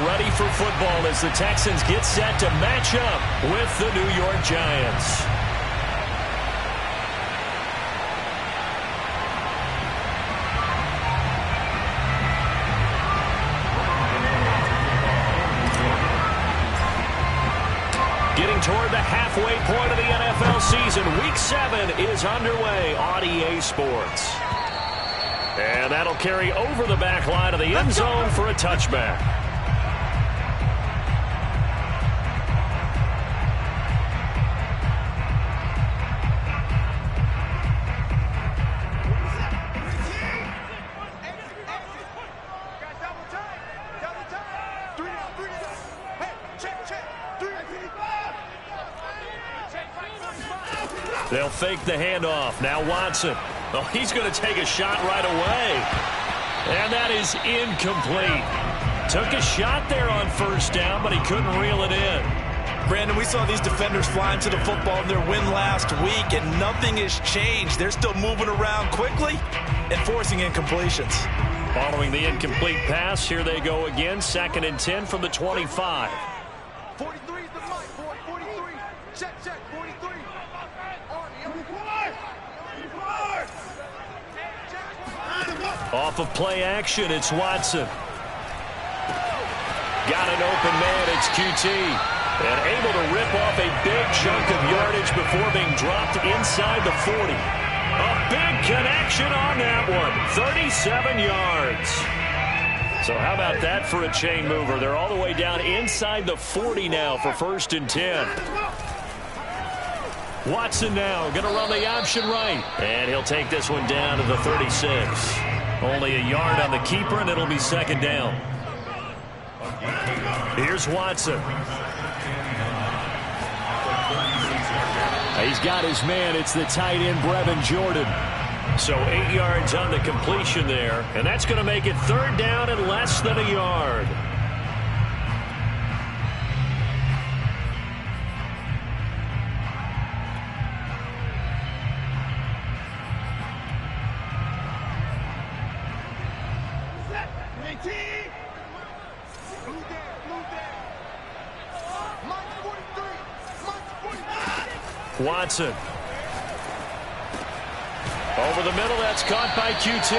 ready for football as the Texans get set to match up with the New York Giants. Getting toward the halfway point of the NFL season. Week 7 is underway on EA Sports. And that'll carry over the back line of the end zone for a touchback. They'll fake the handoff. Now Watson. Oh, he's going to take a shot right away. And that is incomplete. Took a shot there on first down, but he couldn't reel it in. Brandon, we saw these defenders flying to the football in their win last week, and nothing has changed. They're still moving around quickly and forcing incompletions. Following the incomplete pass, here they go again. 2nd and 10 from the 25. 43 is the mic, boy. 43. Check, 43. Off of play action, it's Watson. Got an open man, it's QT. And able to rip off a big chunk of yardage before being dropped inside the 40. A big connection on that one. 37 yards. So how about that for a chain mover? They're all the way down inside the 40 now for 1st and 10. Watson now going to run the option right. And he'll take this one down to the 36. Only a yard on the keeper, and it'll be 2nd down. Here's Watson. He's got his man. It's the tight end, Brevin Jordan. So 8 yards on the completion there, and that's going to make it 3rd down and less than a yard. Watson. Over the middle, that's caught by QT.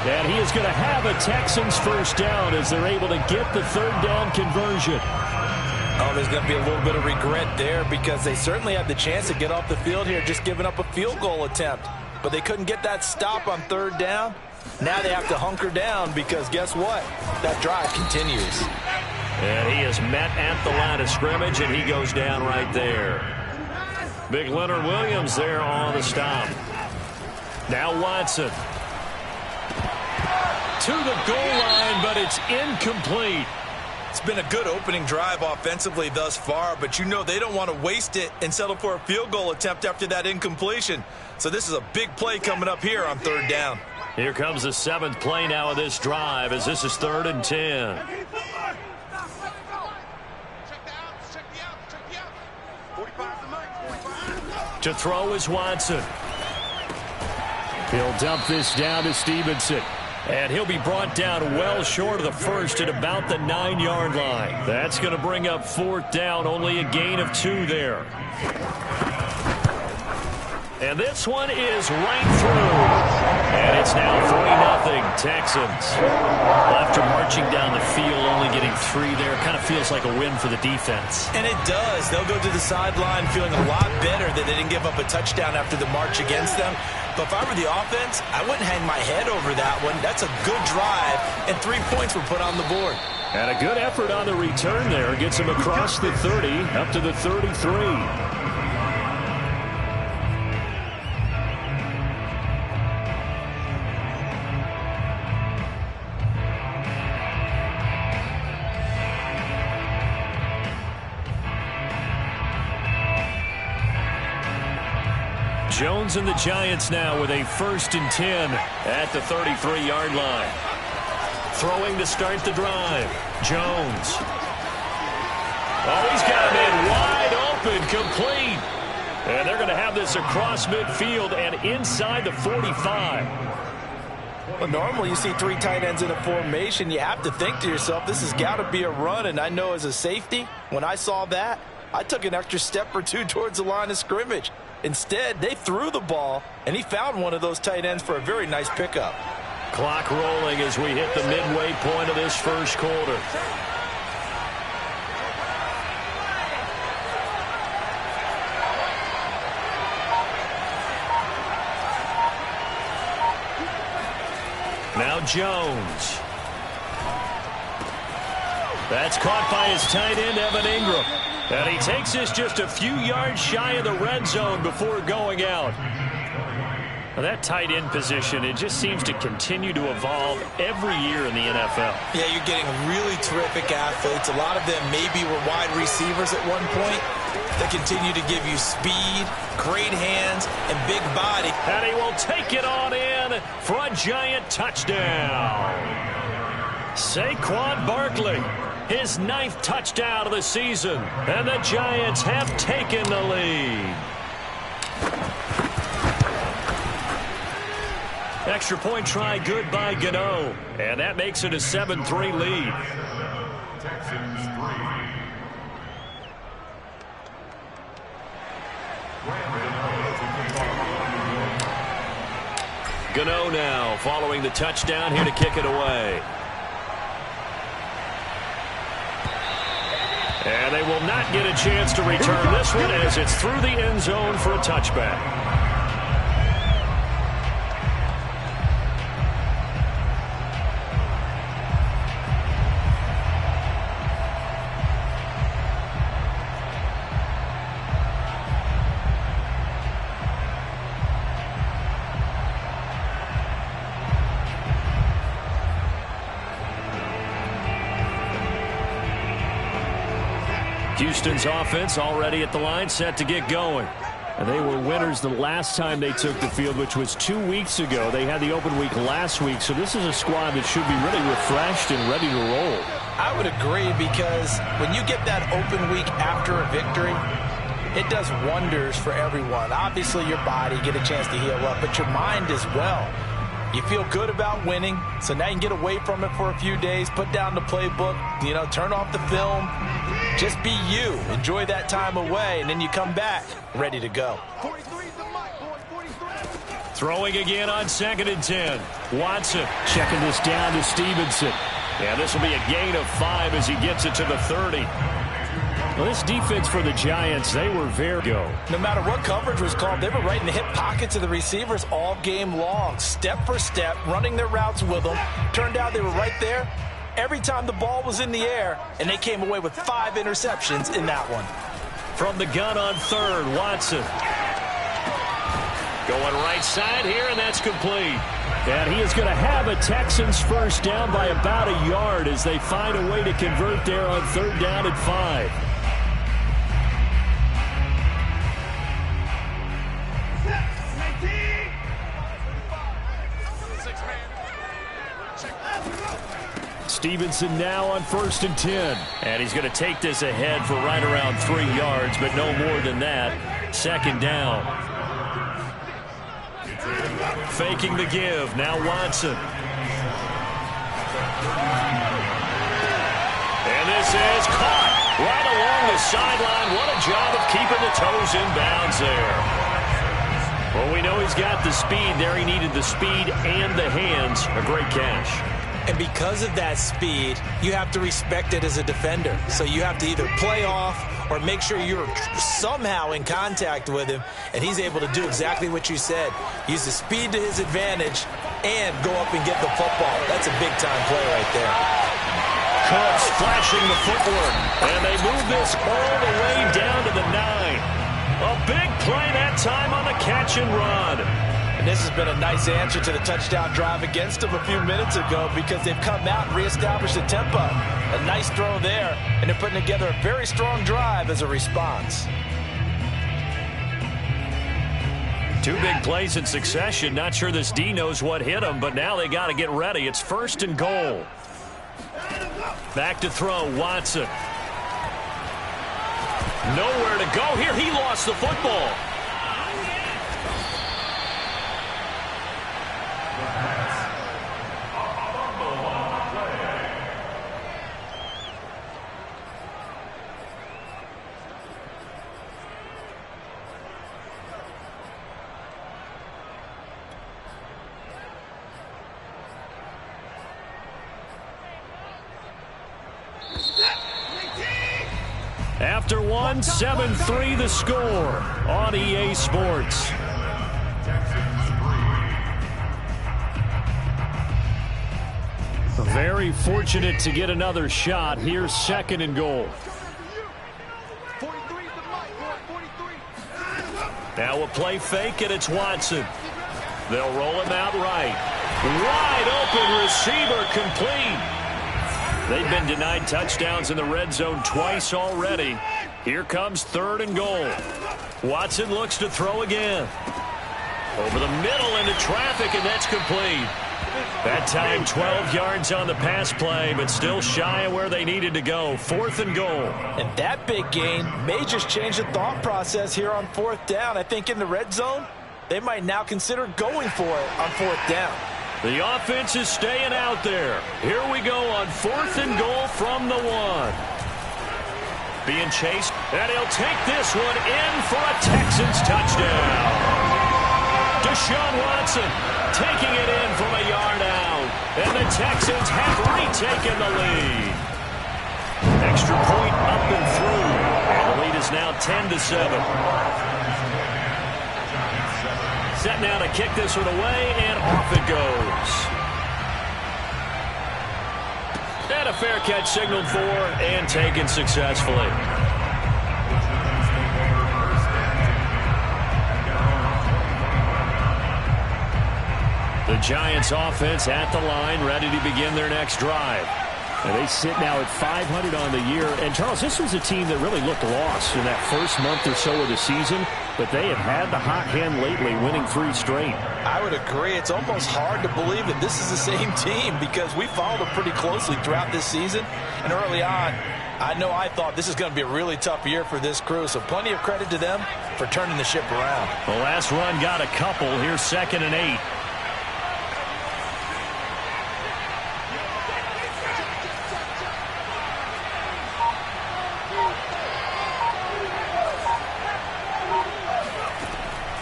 And he is going to have a Texans 1st down as they're able to get the 3rd down conversion. Oh, there's going to be a little bit of regret there because they certainly had the chance to get off the field here, just giving up a field goal attempt. But they couldn't get that stop on 3rd down. Now they have to hunker down because guess what? That drive continues. And he is met at the line of scrimmage, and he goes down right there. Big Leonard Williams there on the stop. Now Watson. To the goal line, but it's incomplete. It's been a good opening drive offensively thus far, but you know they don't want to waste it and settle for a field goal attempt after that incompletion. So this is a big play coming up here on 3rd down. Here comes the 7th play now of this drive as this is 3rd and 10. To throw is Watson. He'll dump this down to Stevenson. And he'll be brought down well short of the 1st at about the 9-yard line. That's going to bring up 4th down, only a gain of 2 there. And this one is right through. And it's now 3-0 Texans. Well, after marching down the field, only getting 3 there, kind of feels like a win for the defense. And it does. They'll go to the sideline feeling a lot better that they didn't give up a touchdown after the march against them. But if I were the offense, I wouldn't hang my head over that one. That's a good drive, and 3 points were put on the board. And a good effort on the return there. Gets him across the 30, up to the 33. Jones and the Giants now with a 1st and 10 at the 33-yard line. Throwing to start the drive. Jones. Oh, he's got a man wide open, complete. And they're going to have this across midfield and inside the 45. Well, normally you see 3 tight ends in a formation. You have to think to yourself, this has got to be a run. And I know as a safety, when I saw that, I took an extra step or 2 towards the line of scrimmage. Instead, they threw the ball, and he found one of those tight ends for a very nice pickup. Clock rolling as we hit the midway point of this first quarter. Now Jones. That's caught by his tight end, Evan Ingram. And he takes this just a few yards shy of the red zone before going out. Now that tight end position, it just seems to continue to evolve every year in the NFL. Yeah, you're getting really terrific athletes. A lot of them maybe were wide receivers at one point. They continue to give you speed, great hands, and big body. And he will take it on in for a giant touchdown. Saquon Barkley, his 9th touchdown of the season. And the Giants have taken the lead. Extra point try good by Gano. And that makes it a 7-3 lead. Gano now following the touchdown here to kick it away. And they will not get a chance to return this one as it's through the end zone for a touchback. Houston's offense already at the line, set to get going. And they were winners the last time they took the field, which was 2 weeks ago. They had the open week last week, so this is a squad that should be really refreshed and ready to roll. I would agree, because when you get that open week after a victory, it does wonders for everyone. Obviously, your body, get a chance to heal up, but your mind as well. You feel good about winning, so now you can get away from it for a few days, put down the playbook, turn off the film. Just be you. Enjoy that time away, and then you come back ready to go. 43's the mic, boys. 43. Throwing again on 2nd and 10. Watson checking this down to Stevenson. Yeah, this will be a gain of 5 as he gets it to the 30. Well, this defense for the Giants, they were very good. No matter what coverage was called, they were right in the hip pockets of the receivers all game long. Step for step, running their routes with them. Turned out they were right there every time the ball was in the air, and they came away with 5 interceptions in that one. From the gun on 3rd, Watson. Going right side here, and that's complete. And he is going to have a Texans first down by about a yard as they find a way to convert there on 3rd down and 5. Stevenson now on 1st and 10. And he's going to take this ahead for right around 3 yards, but no more than that. 2nd down. Faking the give. Now Watson. And this is caught right along the sideline. What a job of keeping the toes in bounds there. Well, we know he's got the speed there. He needed the speed and the hands. A great catch. And because of that speed, you have to respect it as a defender. So you have to either play off or make sure you're somehow in contact with him, and he's able to do exactly what you said. Use the speed to his advantage and go up and get the football. That's a big-time play right there. Cubs flashing the footwork, and they move this all the way down to the 9. A big play that time on the catch and run. And this has been a nice answer to the touchdown drive against them a few minutes ago, because they've come out and reestablished the tempo. A nice throw there, and they're putting together a very strong drive as a response. 2 big plays in succession. Not sure this D knows what hit him, but now they got to get ready. It's 1st and goal. Back to throw, Watson. Nowhere to go here. He lost the football. After one, 7-3 the score on EA Sports. Very fortunate to get another shot. Here's 2nd and goal. Now a play fake, and it's Watson. They'll roll him out right. Wide open receiver, complete. They've been denied touchdowns in the red zone twice already. Here comes 3rd and goal. Watson looks to throw again. Over the middle into traffic, and that's complete. That time 12 yards on the pass play, but still shy of where they needed to go. 4th and goal. And that big gain may just change the thought process here on 4th down. I think in the red zone, they might now consider going for it on 4th down. The offense is staying out there. Here we go on 4th and goal from the 1. Being chased, and he'll take this one in for a Texans touchdown. Deshaun Watson taking it in from a yard out, and the Texans have retaken the lead. Extra point up and through, and the lead is now 10-7. Set now to kick this one away, and off it goes. And a fair catch signaled for and taken successfully. The Giants offense at the line, ready to begin their next drive. And they sit now at 500 on the year. And, Charles, this was a team that really looked lost in that first month or so of the season, but they have had the hot hand lately, winning 3 straight. I would agree. It's almost hard to believe that this is the same team because we followed them pretty closely throughout this season. And early on, I thought this is going to be a really tough year for this crew, so plenty of credit to them for turning the ship around. The last run got a couple. Here's 2nd and 8.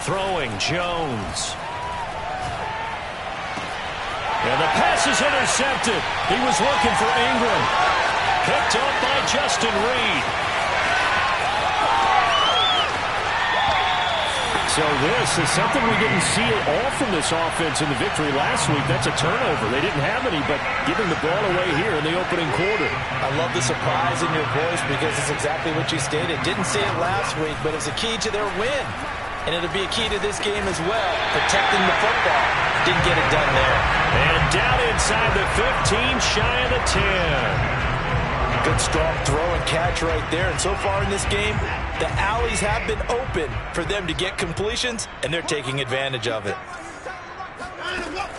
Throwing, Jones. And the pass is intercepted. He was looking for Ingram. Picked up by Justin Reed. So this is something we didn't see at all from this offense in the victory last week. That's a turnover. They didn't have any, but giving the ball away here in the opening quarter. I love the surprise in your voice because it's exactly what you stated. Didn't see it last week, but it's a key to their win. And it'll be a key to this game as well, protecting the football. Didn't get it done there. And down inside the 15, shy of the 10. Good strong throw and catch right there. And so far in this game, the alleys have been open for them to get completions, and they're taking advantage of it.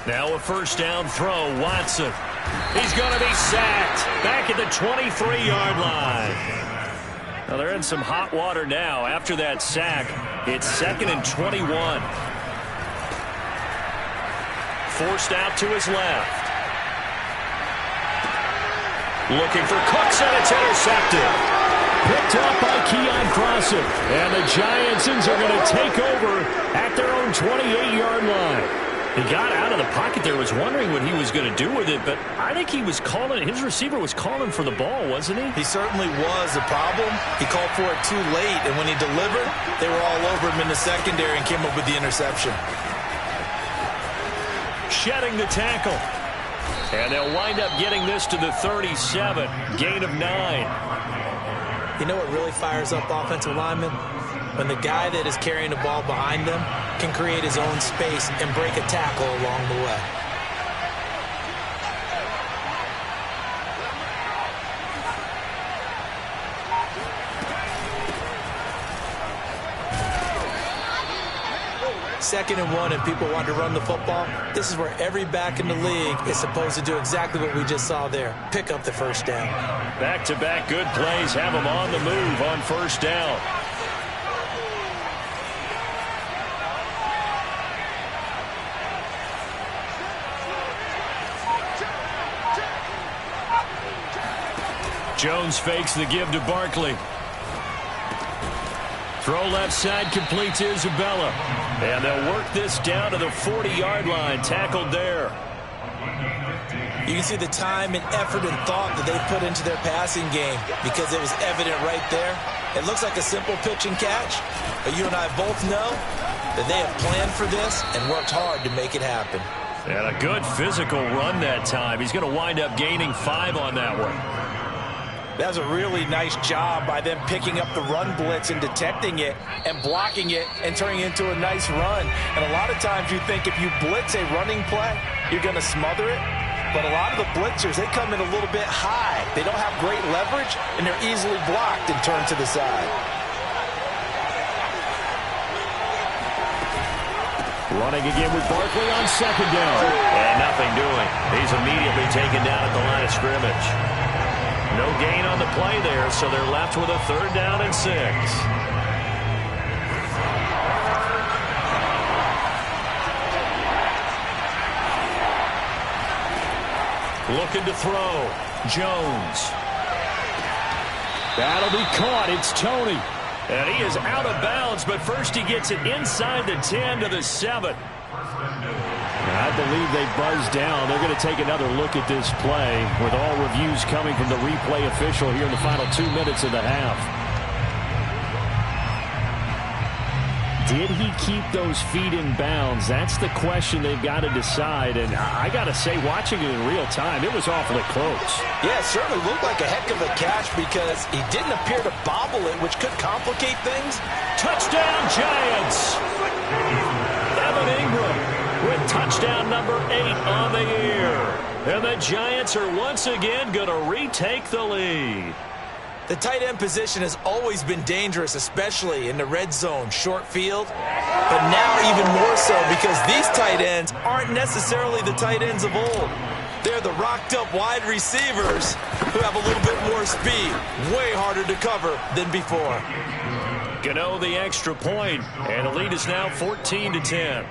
Now a first down throw, Watson. He's going to be sacked back at the 23-yard line. Now they're in some hot water now after that sack. It's 2nd and 21. Forced out to his left. Looking for Cooks, and it's intercepted. Picked up by Keon Crossen. And the Giantsons are going to take over at their own 28-yard line. He got out of the pocket there, was wondering what he was going to do with it, but I think he was calling, his receiver was calling for the ball, wasn't he? He certainly was. The problem, he called for it too late, and when he delivered, they were all over him in the secondary and came up with the interception. Shedding the tackle. And they'll wind up getting this to the 37, gain of 9. You know what really fires up offensive linemen? When the guy that is carrying the ball behind them can create his own space and break a tackle along the way. Second and 1 and people want to run the football. This is where every back in the league is supposed to do exactly what we just saw there. Pick up the first down. Back-to-back good plays have them on the move on first down. Jones fakes the give to Barkley. Throw left side, complete to Isabella. And they'll work this down to the 40-yard line. Tackled there. You can see the time and effort and thought that they put into their passing game because it was evident right there. It looks like a simple pitch and catch, but you and I both know that they have planned for this and worked hard to make it happen. And a good physical run that time. He's going to wind up gaining 5 on that one. That was a really nice job by them picking up the run blitz and detecting it and blocking it and turning it into a nice run. And a lot of times you think if you blitz a running play, you're going to smother it. But a lot of the blitzers, they come in a little bit high. They don't have great leverage, and they're easily blocked and turned to the side. Running again with Barkley on second down. And nothing doing. He's immediately taken down at the line of scrimmage. No gain on the play there, so they're left with a 3rd down and 6. Looking to throw. Jones. That'll be caught. It's Tony. And he is out of bounds, but first he gets it inside the 10 to the 7. I believe they buzzed down. They're going to take another look at this play with all reviews coming from the replay official here in the final 2 minutes of the half. Did he keep those feet in bounds? That's the question they've got to decide. And I got to say, watching it in real time, it was awfully close. Yeah, it certainly looked like a heck of a catch because he didn't appear to bobble it, which could complicate things. Touchdown, Giants! Evan Ingram with touchdown number 8 on the year. And the Giants are once again going to retake the lead. The tight end position has always been dangerous, especially in the red zone, short field. But now even more so because these tight ends aren't necessarily the tight ends of old. They're the rocked-up wide receivers who have a little bit more speed, way harder to cover than before. Gano the extra point, and the lead is now 14-10.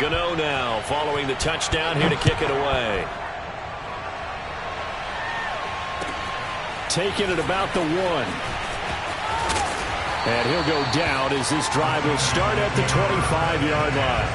Gano now following the touchdown here to kick it away. Taking it about the 1. And he'll go down as this drive will start at the 25-yard line.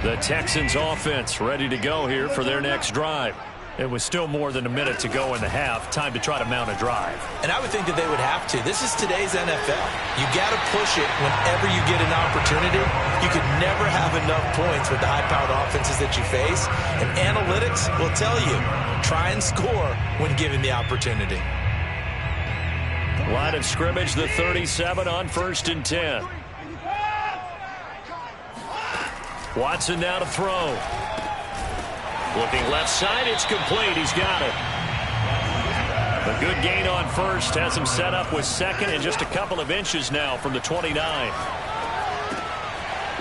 The Texans offense ready to go here for their next drive. It was still more than a minute to go in the half. Time to try to mount a drive. And I would think that they would have to. This is today's NFL. You got to push it whenever you get an opportunity. You could never have enough points with the high-powered offenses that you face. And analytics will tell you, try and score when given the opportunity. Line of scrimmage, the 37 on 1st and 10. Watson now to throw. Looking left side, it's complete. He's got it. A good gain on first has him set up with 2nd and just a couple of inches now from the 29.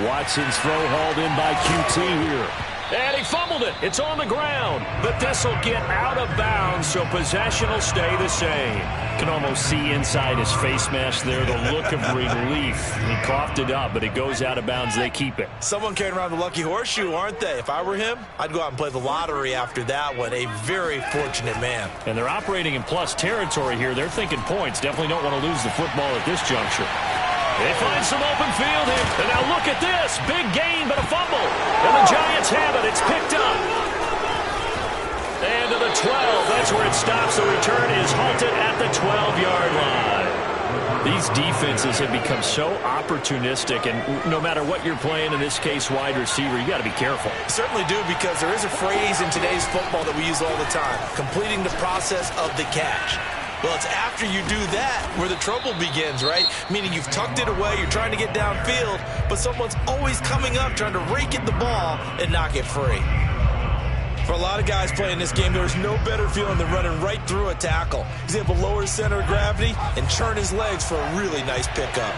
Watson's throw hauled in by QT here. And he fumbled it. It's on the ground. But this will get out of bounds, so possession will stay the same. Can almost see inside his face mask there the look of relief. He coughed it up, but it goes out of bounds. They keep it. Someone carrying around the lucky horseshoe, aren't they? If I were him, I'd go out and play the lottery after that one. A very fortunate man. And they're operating in plus territory here. They're thinking points. Definitely don't want to lose the football at this juncture. They find some open field here. And now look at this. Big gain, but a fumble. And the Giants have it. It's picked up. And to the 12. That's where it stops. The return is halted at the 12-yard line. These defenses have become so opportunistic, and no matter what you're playing, in this case wide receiver, you got to be careful. Certainly do, because there is a phrase in today's football that we use all the time, completing the process of the catch. Well, it's after you do that where the trouble begins, right? Meaning you've tucked it away, you're trying to get downfield, but someone's always coming up trying to rake at the ball and knock it free. For a lot of guys playing this game, there's no better feeling than running right through a tackle. He's able to lower his center of gravity and churn his legs for a really nice pickup.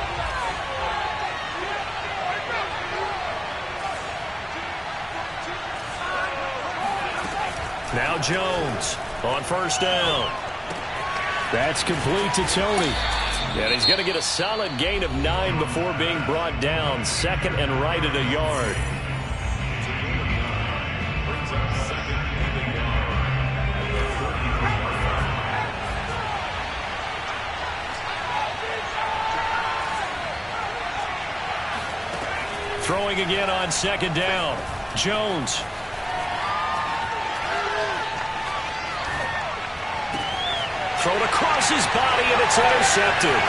Now Jones on 1st down. That's complete to Tony. And he's going to get a solid gain of 9 before being brought down. Second and right at a yard. Throwing again on second down. Jones. Thrown across his body, and it's intercepted.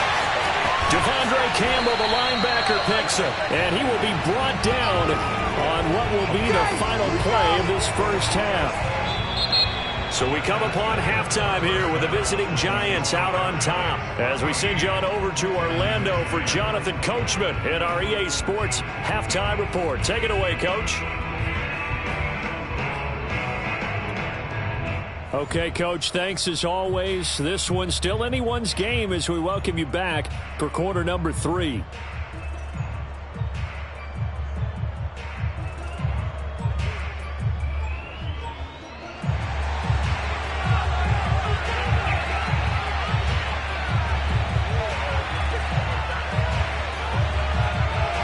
Devondre Campbell, the linebacker, picks him. And he will be brought down on what will be the final play of this first half. So we come upon halftime here with the visiting Giants out on top. As we send you on over to Orlando for Jonathan Coachman in our EA Sports Halftime Report. Take it away, Coach. Okay, Coach, thanks as always. This one's still anyone's game as we welcome you back for quarter number 3.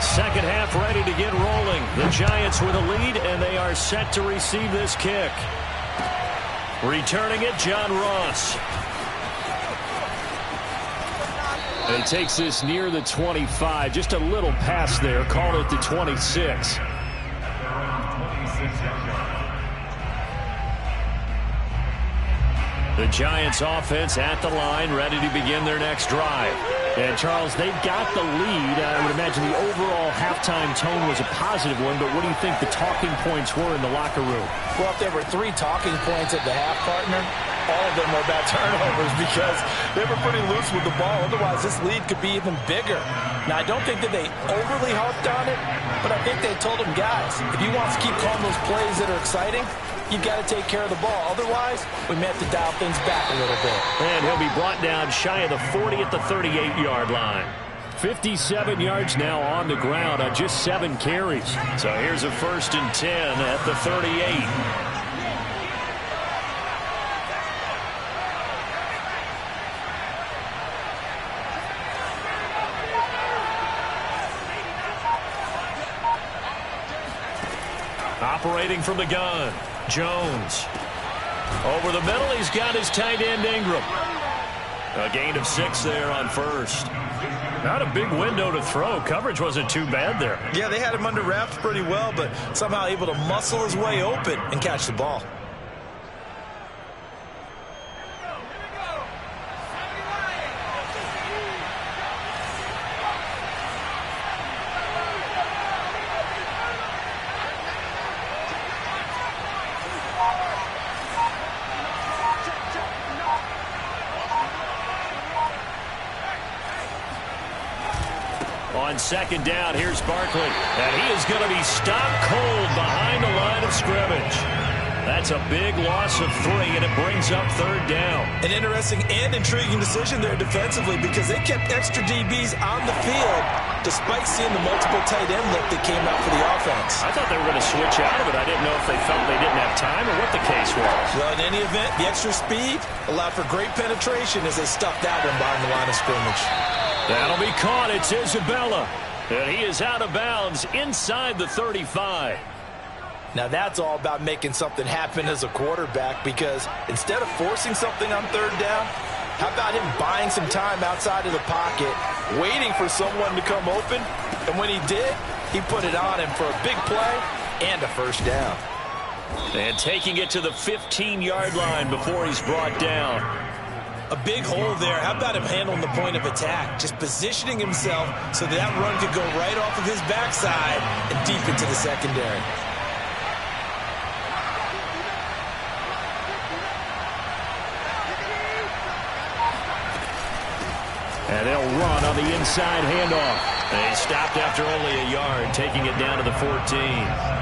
Second half ready to get rolling. The Giants with a lead, and they are set to receive this kick. Returning it, John Ross. And he takes this near the 25. Just a little pass there. Call it the 26. The Giants offense at the line, ready to begin their next drive. And, Charles, they've got the lead. I would imagine the overall halftime tone was a positive one, but what do you think the talking points were in the locker room? Well, if there were 3 talking points at the half, partner, all of them were about turnovers because they were pretty loose with the ball. Otherwise, this lead could be even bigger. Now, I don't think that they overly harped on it, but I think they told them, guys, if you want to keep calling those plays that are exciting, you've got to take care of the ball. Otherwise, we may have to dial things back a little bit. And he'll be brought down shy of the 40 at the 38-yard line. 57 yards now on the ground on just 7 carries. So here's a 1st and 10 at the 38. Operating from the gun, Jones. Over the middle, he's got his tight end, Ingram. A gain of 6 there on first. Not a big window to throw. Coverage wasn't too bad there. Yeah, they had him under wraps pretty well, but somehow able to muscle his way open and catch the ball. On second down, here's Barkley. And he is going to be stopped cold behind the line of scrimmage. That's a big loss of 3, and it brings up 3rd down. An interesting and intriguing decision there defensively because they kept extra DBs on the field despite seeing the multiple tight end look that came out for the offense. I thought they were going to switch out of it. I didn't know if they felt they didn't have time or what the case was. Well, in any event, the extra speed allowed for great penetration as they stuck that one behind the line of scrimmage. That'll be caught. It's Isabella. And he is out of bounds inside the 35. Now that's all about making something happen as a quarterback because instead of forcing something on 3rd down, how about him buying some time outside of the pocket, waiting for someone to come open, and when he did, he put it on him for a big play and a 1st down. And taking it to the 15-yard line before he's brought down. A big hole there. How about him handling the point of attack? Just positioning himself so that run could go right off of his backside and deep into the secondary. And they'll run on the inside handoff. They stopped after only a yard, taking it down to the 14.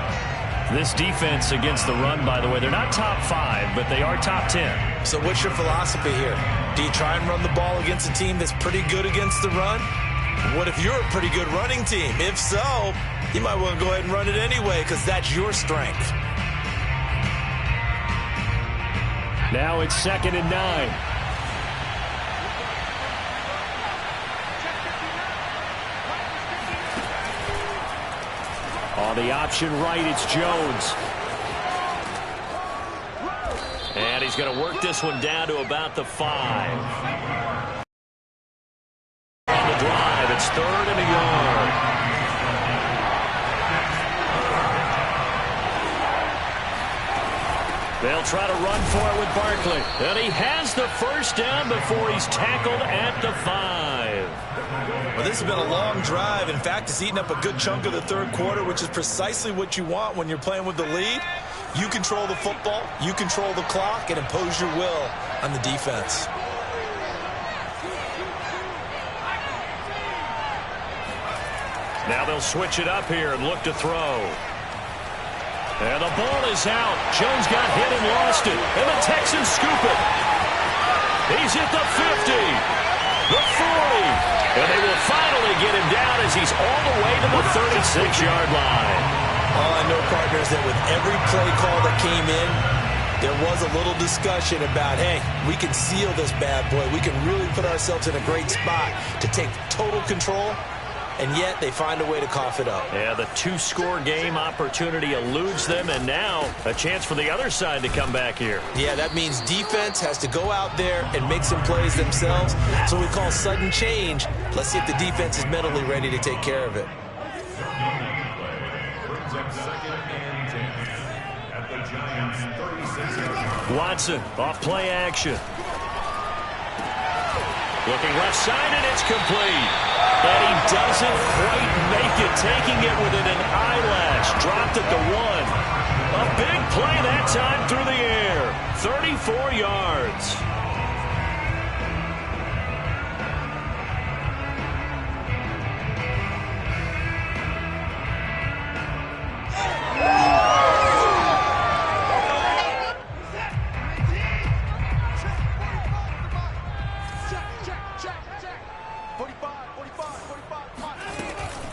This defense against the run, by the way, they're not top 5, but they are top 10. So what's your philosophy here? Do you try and run the ball against a team that's pretty good against the run? What if you're a pretty good running team? If so, you might want to go ahead and run it anyway because that's your strength. Now it's 2nd and 9. On the option right, it's Jones. And he's going to work this one down to about the 5. On the drive, it's 3rd and a yard. They'll try to run for it with Barkley. And he has the first down before he's tackled at the 5. Well, this has been a long drive. In fact, it's eaten up a good chunk of the 3rd quarter, which is precisely what you want when you're playing with the lead. You control the football, you control the clock, and impose your will on the defense. Now they'll switch it up here and look to throw. And the ball is out. Jones got hit and lost it. And the Texans scoop it. He's hit the 50, the 40. And they will finally get him down as he's all the way to the 36-yard line. All I know, partners, that with every play call that came in, there was a little discussion about, hey, we can seal this bad boy. We can really put ourselves in a great spot to take total control. And yet they find a way to cough it up. Yeah, the 2-score game opportunity eludes them, and now a chance for the other side to come back here. Yeah, that means defense has to go out there and make some plays themselves. So we call sudden change. Let's see if the defense is mentally ready to take care of it. Watson off play action. Looking left side, and it's complete. And he doesn't quite make it, taking it within an eyelash. Dropped at the 1. A big play that time through the air. 34 yards.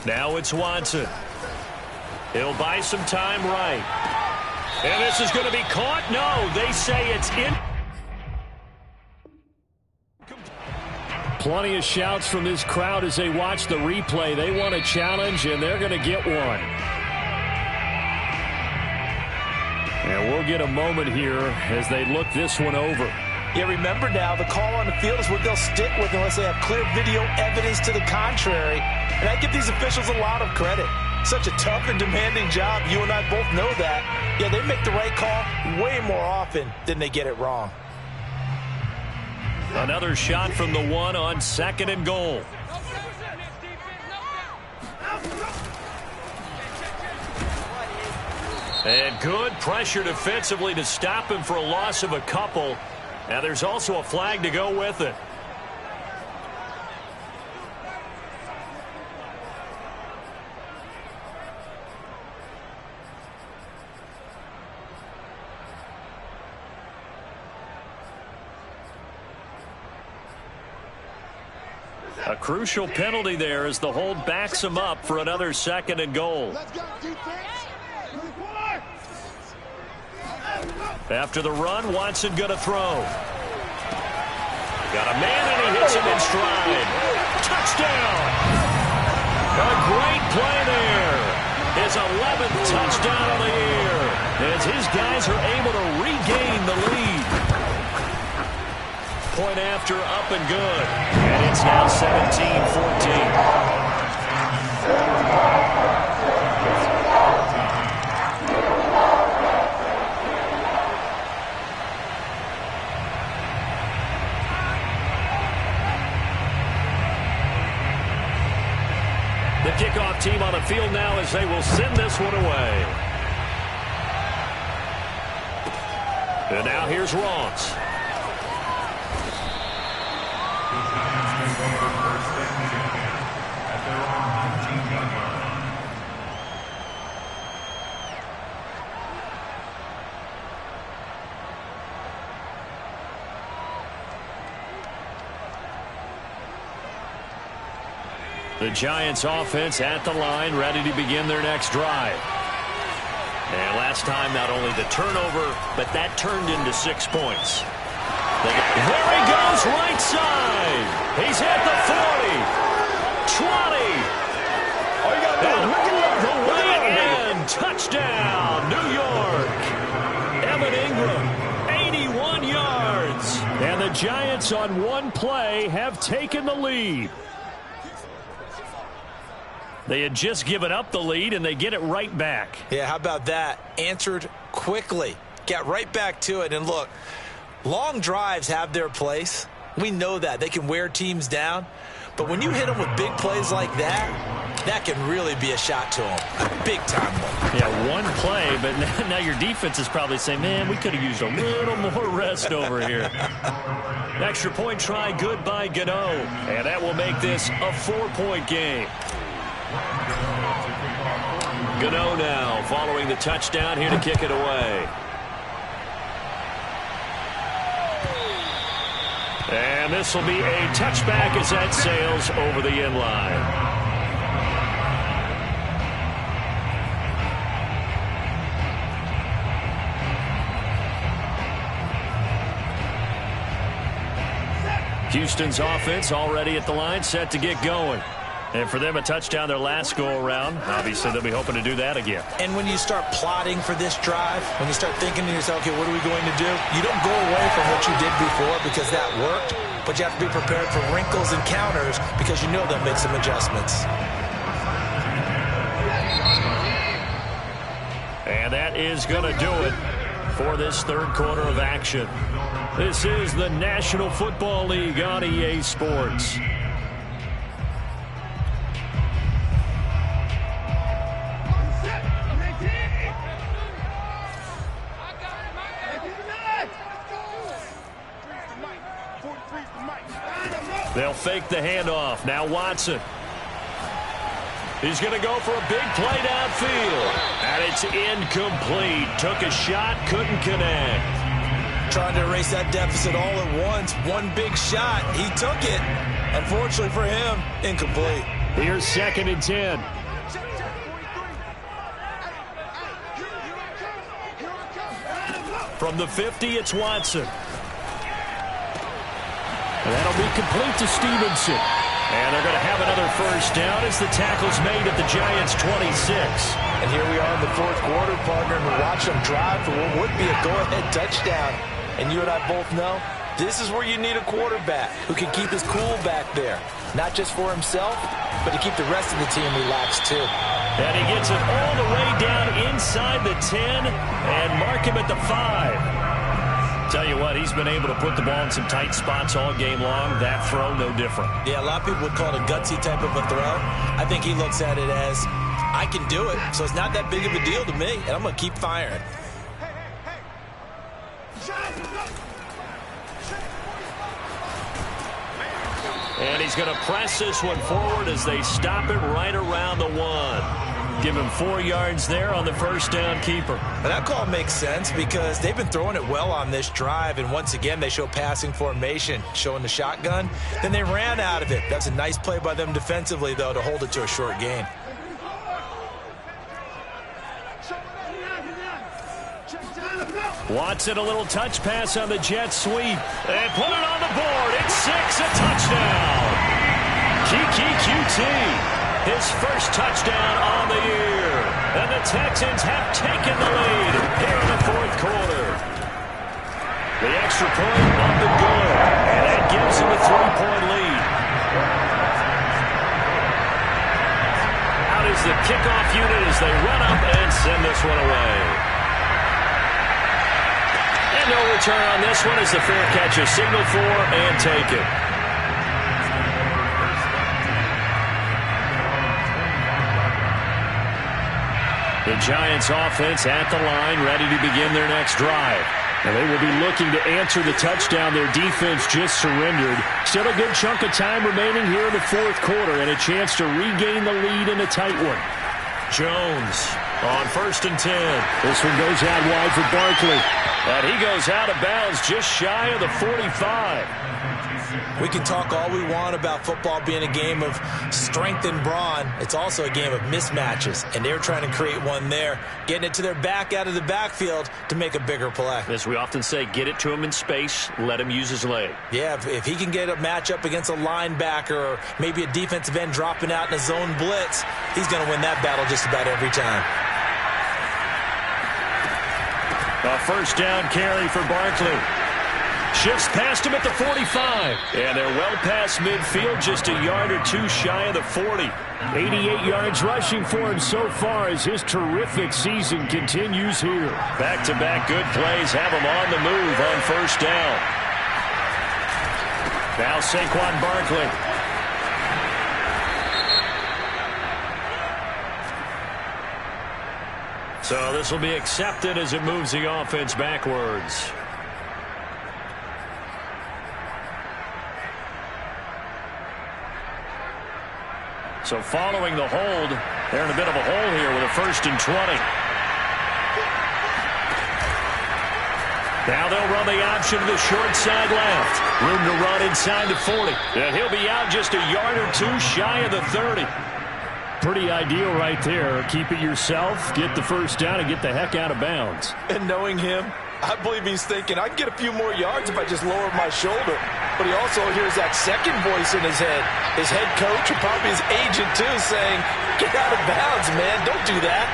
Now it's Watson. He'll buy some time right. And this is going to be caught. No, they say it's in. Plenty of shouts from this crowd as they watch the replay. They want a challenge, and they're going to get one. And we'll get a moment here as they look this one over. Yeah, remember now, the call on the field is what they'll stick with unless they have clear video evidence to the contrary. And I give these officials a lot of credit. Such a tough and demanding job. You and I both know that. Yeah, they make the right call way more often than they get it wrong. Another shot from the 1 on 2nd and goal. And good pressure defensively to stop him for a loss of a couple. Now there's also a flag to go with it. A crucial penalty there as the hold backs him up for another 2nd and goal. After the run, Watson going to throw. Got a man and he hits him in stride. Touchdown! A great play there. His 11th touchdown of the year as his guys are able to regain the lead. Point after, up and good. And it's now 17-14. The kickoff team on the field now as they will send this one away. And now here's Ross. The Giants offense at the line, ready to begin their next drive. And last time, not only the turnover, but that turned into 6 points. There he goes, right side. He's at the 40, 20. And the way in touchdown, New York. Evan Ingram, 81 yards. And the Giants on one play have taken the lead. They had just given up the lead, and they get it right back. Yeah, how about that? Answered quickly. Got right back to it. And look, long drives have their place. We know that. They can wear teams down. But when you hit them with big plays like that, that can really be a shot to them. A big-time one. Yeah, one play, but now your defense is probably saying, man, we could have used a little more rest over here. Extra point try good by Gano. And that will make this a 4-point game. Gano now following the touchdown here to kick it away. And this will be a touchback as that sails over the end line. Houston's offense already at the line, set to get going. And for them, a touchdown their last go-around. Obviously, they'll be hoping to do that again. And when you start plotting for this drive, when you start thinking to yourself, okay, what are we going to do? You don't go away from what you did before because that worked, but you have to be prepared for wrinkles and counters because you know they'll make some adjustments. And that is going to do it for this third quarter of action. This is the National Football League on EA Sports. They'll fake the handoff. Now Watson. He's going to go for a big play downfield. And it's incomplete. Took a shot, couldn't connect. Trying to erase that deficit all at once. One big shot. He took it. Unfortunately for him, incomplete. Here's 2nd and 10. From the 50, it's Watson. And that'll be complete to Stevenson. And they're going to have another first down as the tackle's made at the Giants' 26. And here we are in the fourth quarter, partner, and we watch them drive for what would be a go-ahead touchdown. And you and I both know this is where you need a quarterback who can keep his cool back there. Not just for himself, but to keep the rest of the team relaxed too. And he gets it all the way down inside the 10 and mark him at the 5. Tell you what, he's been able to put the ball in some tight spots all game long. That throw, no different. Yeah, a lot of people would call it a gutsy type of a throw. I think he looks at it as, I can do it, so it's not that big of a deal to me, and I'm going to keep firing. And he's going to press this one forward as they stop it right around the 1. Give him 4 yards there on the first down keeper. And that call makes sense because they've been throwing it well on this drive, and once again they show passing formation, showing the shotgun. Then they ran out of it. That's a nice play by them defensively, though, to hold it to a short gain. Watson, a little touch pass on the jet sweep. And put it on the board. It's 6, a touchdown. QT. His first touchdown on the year. And the Texans have taken the lead here in the fourth quarter. The extra point up and good. And that gives him a 3-point lead. Out is the kickoff unit as they run up and send this one away. And no return on this one as the fair catch is signaled for and taken. The Giants offense at the line, ready to begin their next drive. And they will be looking to answer the touchdown their defense just surrendered. Still a good chunk of time remaining here in the fourth quarter and a chance to regain the lead in a tight one. Jones on 1st and 10. This one goes out wide for Barkley. And he goes out of bounds just shy of the 45. We can talk all we want about football being a game of strength and brawn. It's also a game of mismatches, and they're trying to create one there, getting it to their back out of the backfield to make a bigger play. As we often say, get it to him in space, let him use his leg. Yeah, if he can get a matchup against a linebacker or maybe a defensive end dropping out in a zone blitz, he's going to win that battle just about every time. A first down carry for Barkley. Shifts past him at the 45. And they're well past midfield, just a yard or two shy of the 40. 88 yards rushing for him so far as his terrific season continues here. Back-to-back good plays have him on the move on first down. Now Saquon Barkley. So this will be accepted as it moves the offense backwards. So following the hold, they're in a bit of a hole here with a 1st and 20. Now they'll run the option to the short side left. Room to run inside the 40. And he'll be out just a yard or two shy of the 30. Pretty ideal right there. Keep it yourself, get the first down, and get the heck out of bounds. And knowing him, I believe he's thinking, I can get a few more yards if I just lower my shoulder. But he also hears that second voice in his head. His head coach, and probably his agent too, saying, get out of bounds, man. Don't do that.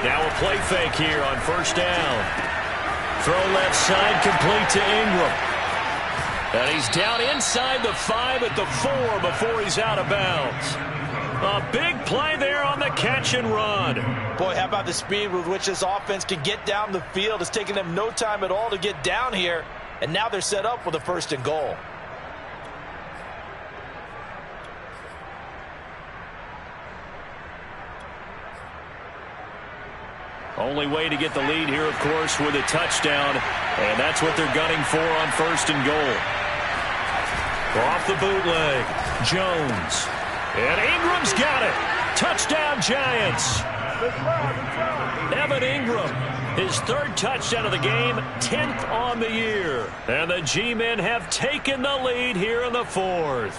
Now a play fake here on first down. Throw left side, complete to Ingram. And he's down inside the 5 at the 4 before he's out of bounds. A big play there on the catch and run. Boy, how about the speed with which this offense can get down the field? It's taken them no time at all to get down here. And now they're set up with a 1st and goal. Only way to get the lead here, of course, with a touchdown. And that's what they're gunning for on 1st and goal. Off the bootleg, Jones. And Ingram's got it. Touchdown, Giants. Evan Ingram, his 3rd touchdown of the game, 10th on the year. And the G-men have taken the lead here in the 4th.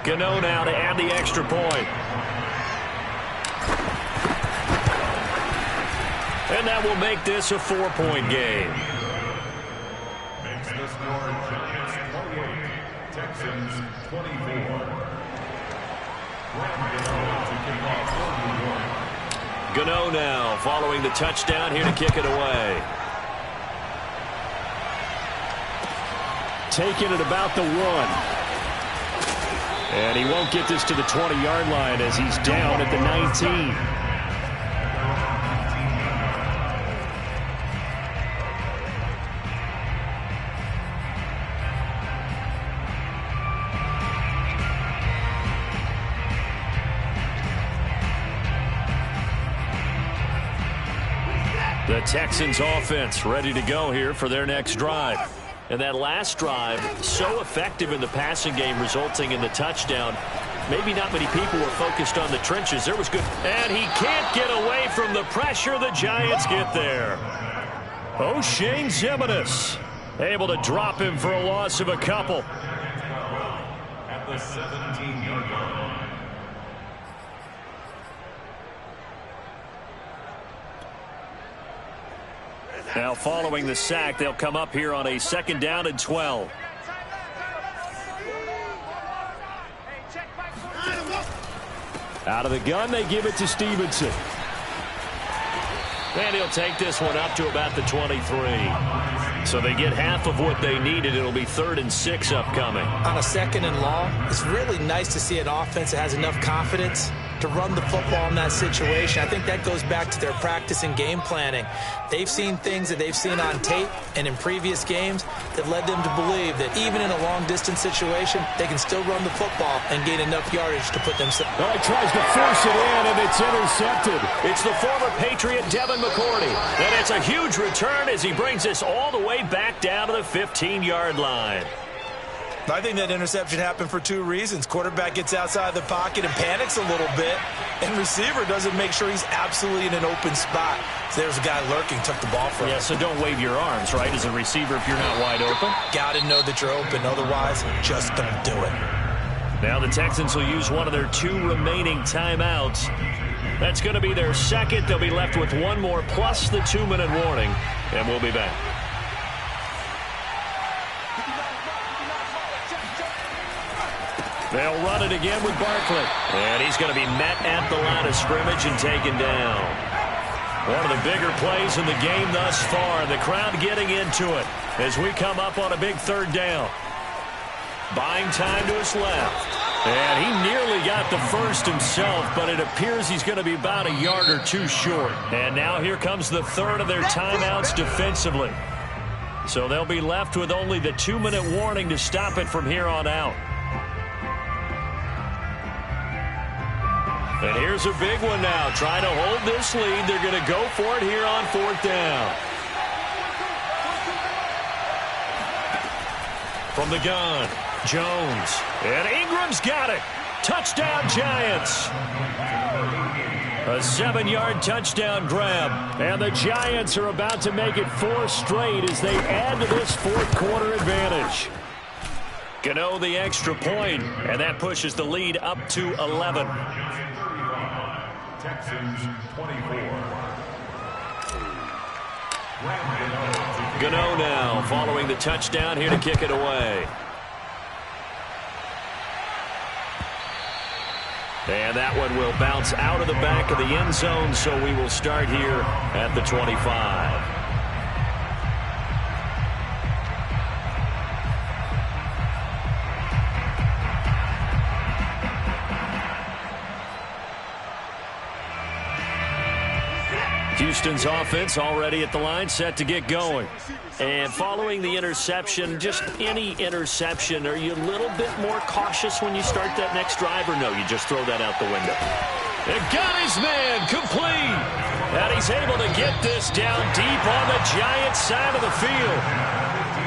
Gano now to add the extra point. And that will make this a 4-point game. Makes the score Giants 28, Texans 24. Gano now following the touchdown here to kick it away. Taking it about the 1. And he won't get this to the 20-yard line as he's down at the 19. The Texans offense ready to go here for their next drive. And that last drive, so effective in the passing game, resulting in the touchdown. Maybe not many people were focused on the trenches. There was good. And he can't get away from the pressure. The Giants get there. O'Shane Ximines able to drop him for a loss of a couple. At the 17-yard line. Now following the sack, they'll come up here on a 2nd down and 12. Out of the gun, they give it to Stevenson. And he'll take this one up to about the 23. So they get half of what they needed. It'll be 3rd and 6 upcoming. On a 2nd and long, it's really nice to see an offense that has enough confidence to run the football in that situation. I think that goes back to their practice and game planning. They've seen things that they've seen on tape and in previous games that led them to believe that even in a long-distance situation, they can still run the football and gain enough yardage to put themselves. Well, he tries to force it in, and it's intercepted. It's the former Patriot Devin McCourty. And it's a huge return as he brings us all the way back down to the 15-yard line. I think that interception happened for 2 reasons. Quarterback gets outside the pocket and panics a little bit, and receiver doesn't make sure he's absolutely in an open spot. So there's a guy lurking, took the ball from him. Yeah, so don't wave your arms, right, as a receiver if you're not wide open. Got to know that you're open. Otherwise, just don't do it. Now the Texans will use one of their 2 remaining timeouts. That's going to be their 2nd. They'll be left with 1 more plus the 2-minute warning, and we'll be back. They'll run it again with Barkley. And he's going to be met at the line of scrimmage and taken down. One of the bigger plays in the game thus far. The crowd getting into it as we come up on a big third down. Buying time to his left. And he nearly got the first himself, but it appears he's going to be about a yard or two short. And now here comes the third of their timeouts defensively. So they'll be left with only the 2-minute warning to stop it from here on out. And here's a big one now. Trying to hold this lead. They're going to go for it here on fourth down. From the gun, Jones. And Ingram's got it. Touchdown, Giants. A 7-yard touchdown grab. And the Giants are about to make it 4 straight as they add to this fourth-quarter advantage. Gano the extra point, and that pushes the lead up to 11. Texans 24. Gano now following the touchdown here to kick it away. And that one will bounce out of the back of the end zone, so we will start here at the 25. Houston's offense already at the line, set to get going. And following the interception, just any interception, are you a little bit more cautious when you start that next drive, or no, you just throw that out the window? It got his man complete. And he's able to get this down deep on the Giants side of the field.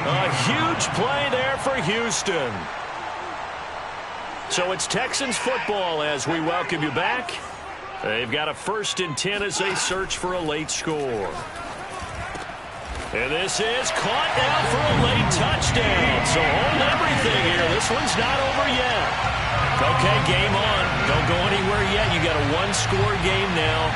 A huge play there for Houston. So it's Texans football as we welcome you back. They've got a 1st and 10 as they search for a late score. And this is caught now for a late touchdown. So hold everything here. This one's not over yet. Okay, game on. Don't go anywhere yet. You got a 1-score game now.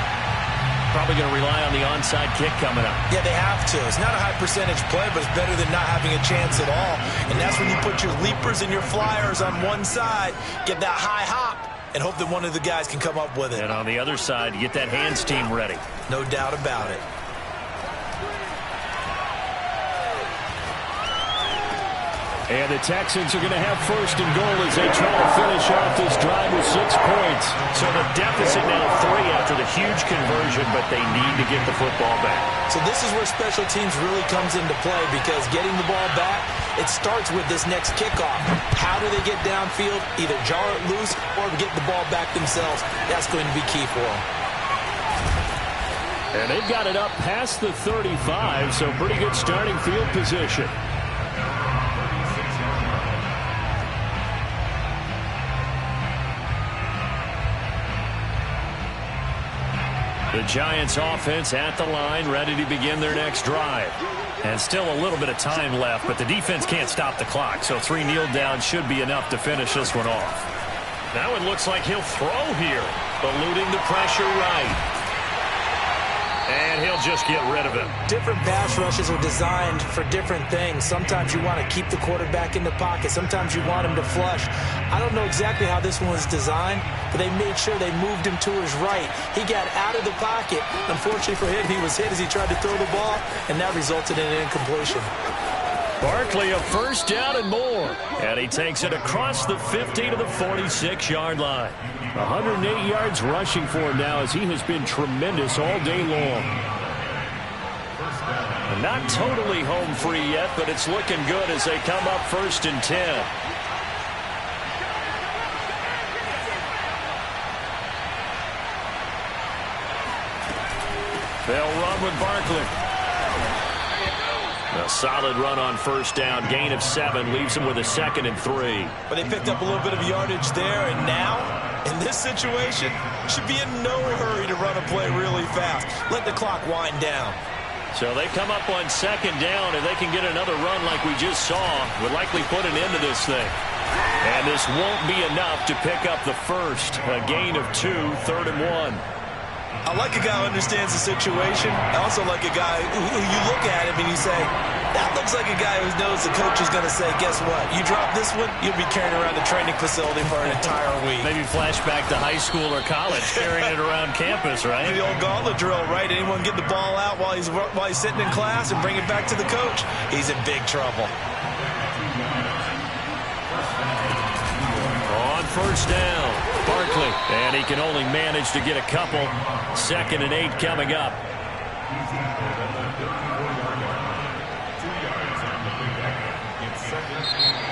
Probably going to rely on the onside kick coming up. Yeah, they have to. It's not a high percentage play, but it's better than not having a chance at all. And that's when you put your leapers and your flyers on one side, get that high hop, and hope that one of the guys can come up with it. And on the other side, you get that hands team ready. No doubt about it. And the Texans are going to have 1st and goal as they try to finish off this drive with 6 points. So the deficit now 3 after the huge conversion, but they need to get the football back. So this is where special teams really comes into play, because getting the ball back, it starts with this next kickoff. How do they get downfield? Either jar it loose or get the ball back themselves. That's going to be key for them. And they've got it up past the 35, so pretty good starting field position. The Giants offense at the line, ready to begin their next drive. And still a little bit of time left, but the defense can't stop the clock, so 3 kneel downs should be enough to finish this one off. Now it looks like he'll throw here, eluding the pressure right. And he'll just get rid of it. Different pass rushes are designed for different things. Sometimes you want to keep the quarterback in the pocket. Sometimes you want him to flush. I don't know exactly how this one was designed, but they made sure they moved him to his right. He got out of the pocket. Unfortunately for him, he was hit as he tried to throw the ball, and that resulted in an incompletion. Barkley, a 1st down and more. And he takes it across the 50 to the 46-yard line. 108 yards rushing for him now as he has been tremendous all day long. Not totally home free yet, but it's looking good as they come up 1st and 10. They'll run with Barkley. A solid run on 1st down. Gain of 7 leaves him with a 2nd and 3. But they picked up a little bit of yardage there, and now, in this situation, should be in no hurry to run a play really fast. Let the clock wind down. So they come up on 2nd down, and they can get another run like we just saw. Would likely put an end to this thing. And this won't be enough to pick up the first. A gain of 2, 3rd and 1. I like a guy who understands the situation. I also like a guy who you look at him and you say, that looks like a guy who knows the coach is going to say, guess what? You drop this one, you'll be carrying around the training facility for an entire week. Maybe flashback to high school or college, carrying it around campus, right? The old gauntlet drill, right? Anyone get the ball out while he's sitting in class and bring it back to the coach? He's in big trouble. On first down, Barkley, and he can only manage to get a couple. 2nd and 8 coming up.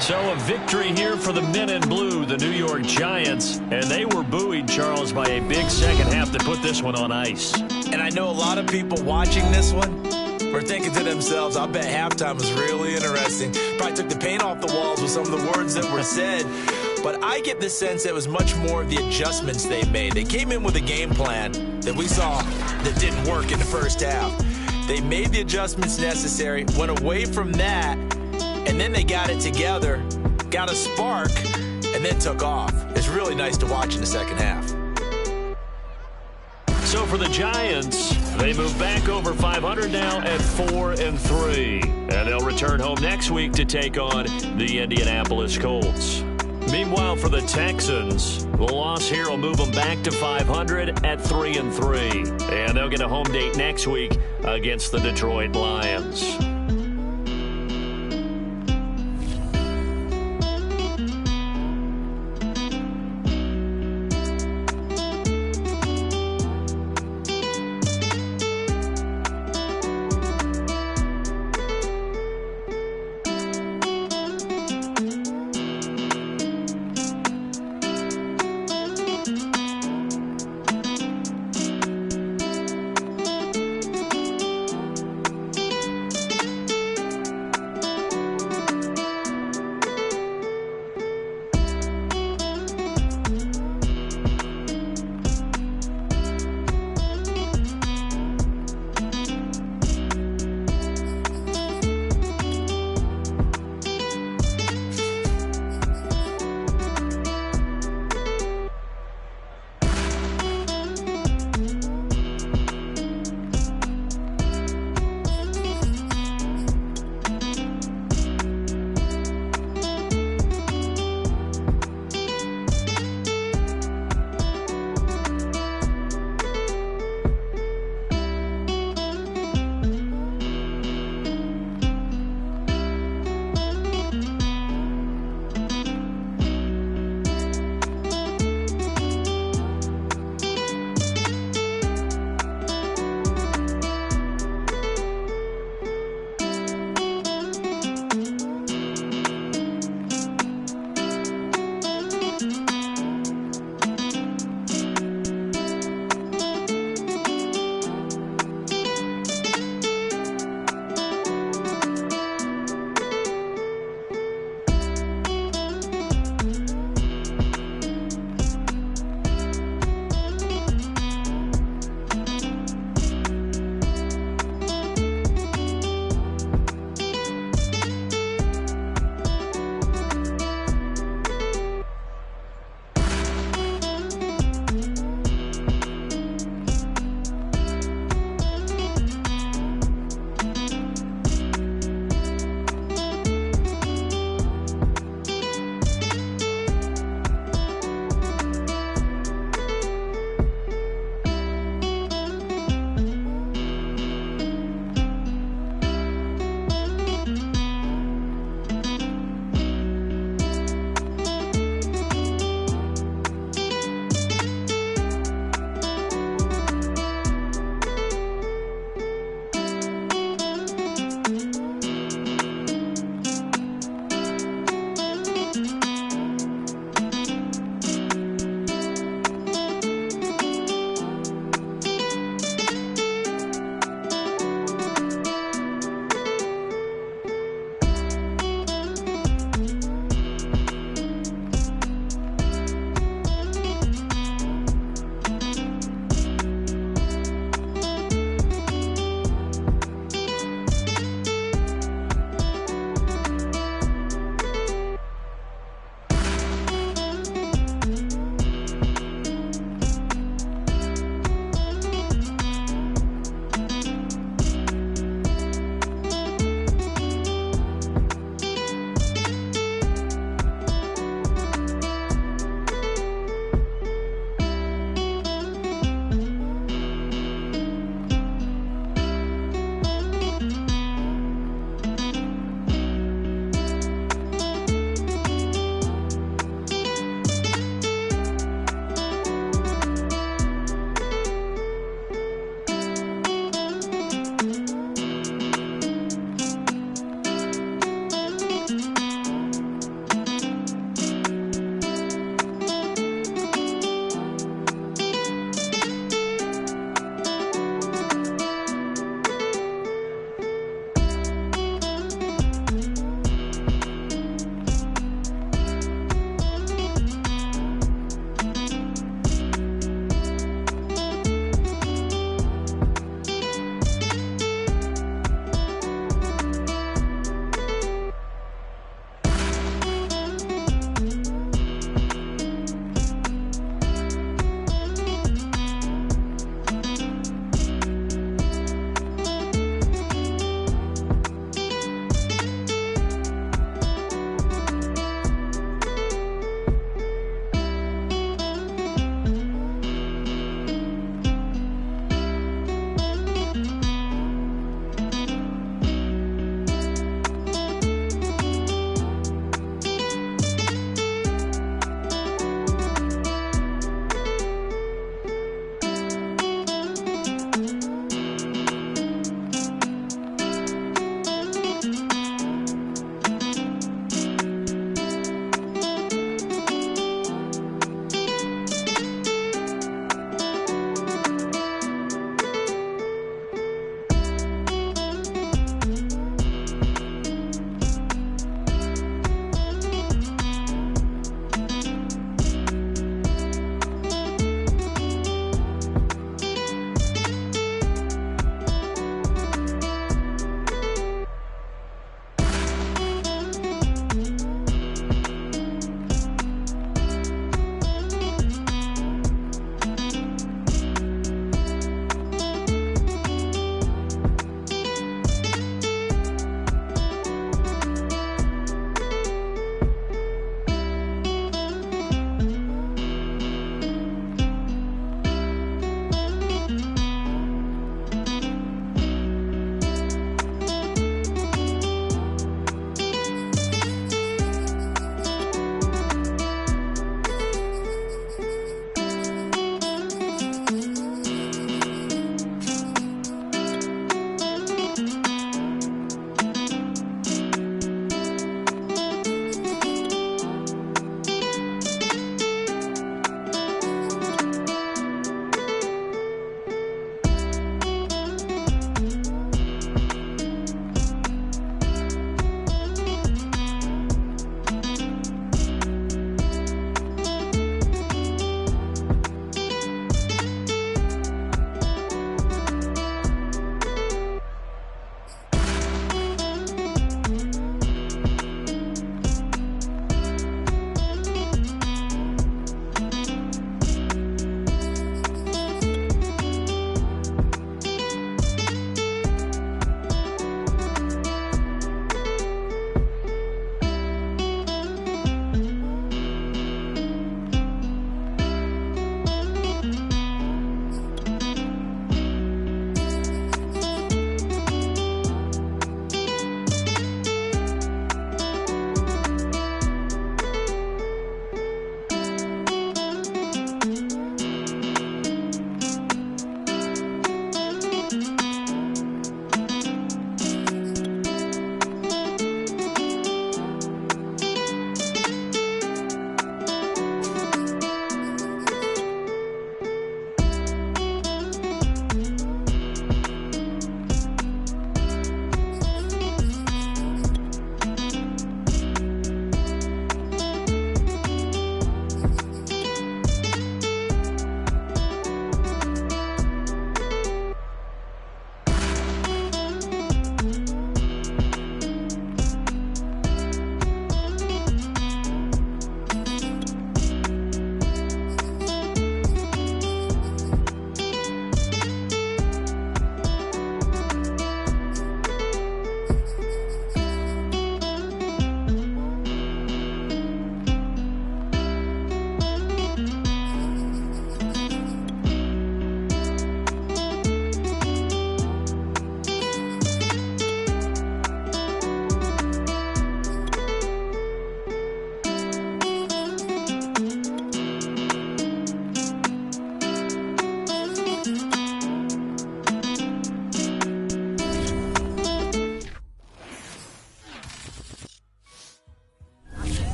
So a victory here for the men in blue, the New York Giants, and they were buoyed, Charles, by a big second half that put this one on ice. And I know a lot of people watching this one were thinking to themselves, I bet halftime was really interesting. Probably took the paint off the walls with some of the words that were said. But I get the sense that it was much more of the adjustments they made. They came in with a game plan that we saw that didn't work in the first half. They made the adjustments necessary, went away from that, and then they got it together, got a spark, and then took off. It's really nice to watch in the second half. So for the Giants, they move back over 500 now at 4-3. And they'll return home next week to take on the Indianapolis Colts. Meanwhile, for the Texans, the loss here will move them back to 500 at 3-3. And they'll get a home date next week against the Detroit Lions.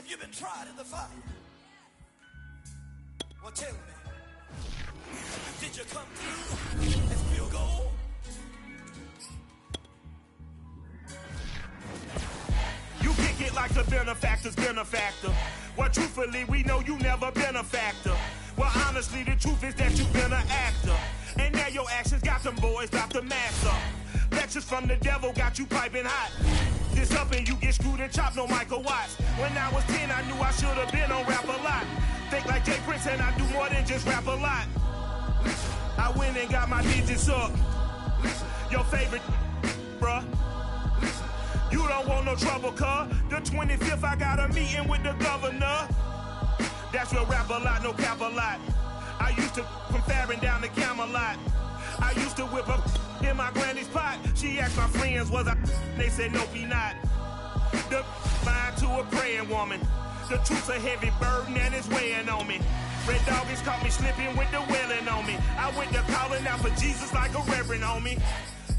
You've been tried in the fire. Well, tell me, did you come through as pure gold? You kick it like the benefactor's benefactor. Well, truthfully, we know you never been a factor. Well, honestly, the truth is that you've been an actor. And now your actions got them boys about to mass up. Lectures from the devil got you piping hot. This up and you get screwed and chopped, no Michael Watts. When I was 10, I knew I should have been on Rap a Lot. Think like Jay Prince and I do more than just rap a lot. I went and got my digits up. Your favorite, bruh. You don't want no trouble, cuz. The 25th, I got a meeting with the governor. That's your rap a lot, no cap a lot. I used to from Farron down to Camelot. I used to whip up in my granny's pot. She asked my friends, was I? They said, no, be not. The mind to a praying woman. The truth's a heavy burden and it's weighing on me. Red doggies caught me slipping with the wailing on me. I went to calling out for Jesus like a reverend on me.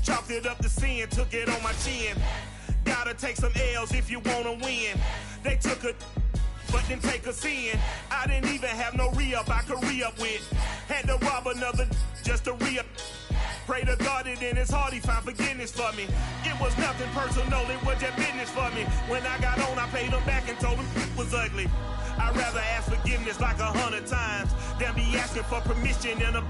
Chalked it up to sin, took it on my chin. Gotta take some L's if you wanna win. They took a but didn't take a sin. I didn't even have no re-up I could re-up with. Had to rob another just to re-up. Pray to God that in his heart he found forgiveness for me. It was nothing personal, it was just business for me. When I got on, I paid him back and told him it was ugly. I'd rather ask forgiveness like 100 times than be asking for permission in a